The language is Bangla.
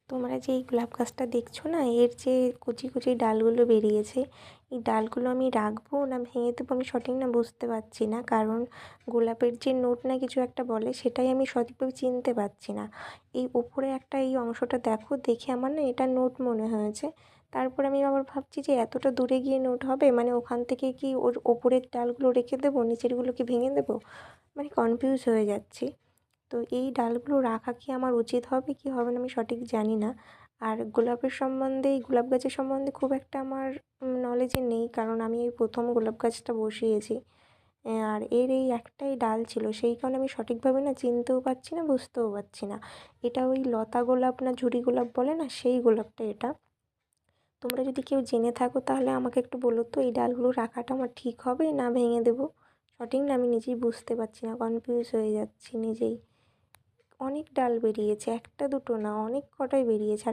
তোমরা যে এই গোলাপ গাছটা দেখছো না, এর যে কচি কচি ডালগুলো বেরিয়েছে, এই ডালগুলো আমি রাখবো না ভেঙে দেবো আমি সঠিক না বুঝতে পারছি না। কারণ গোলাপের যে নোট না কিছু একটা বলে, সেটাই আমি সঠিকভাবে চিনতে পারছি না। এই ওপরে একটা এই অংশটা দেখো, দেখে আমার না এটা নোট মনে হয়েছে। তারপর আমি আবার ভাবছি যে এতটা দূরে গিয়ে নোট হবে, মানে ওখান থেকে কি ওর ওপরের ডালগুলো রেখে দেবো, নিচেরগুলো কি ভেঙে দেবো, মানে কনফিউজ হয়ে যাচ্ছি। তো এই ডালগুলো রাখা কি আমার উচিত হবে কি হবে না আমি সঠিক জানি না। আর গোলাপের সম্বন্ধে, এই গোলাপ গাছের সম্বন্ধে খুব একটা আমার নলেজে নেই, কারণ আমি এই প্রথম গোলাপ গাছটা বসিয়েছি। আর এর এই একটাই ডাল ছিল, সেই কারণে আমি সঠিকভাবে না চিনতেও পারছি না, বুঝতেও পারছি না। এটা ওই লতা গোলাপ না ঝুরি গোলাপ বলে না, সেই গোলাপটা এটা। তোমরা যদি কেউ জেনে থাকো তাহলে আমাকে একটু বলো তো, এই ডালগুলো রাখাটা আমার ঠিক হবে না ভেঙে দেবো। সঠিক না আমি নিজেই বুঝতে পারছি না, কনফিউজ হয়ে যাচ্ছি নিজেই। অনেক ডাল বেরিয়েছে, একটা দুটো না, অনেক কটাই বেরিয়েছে।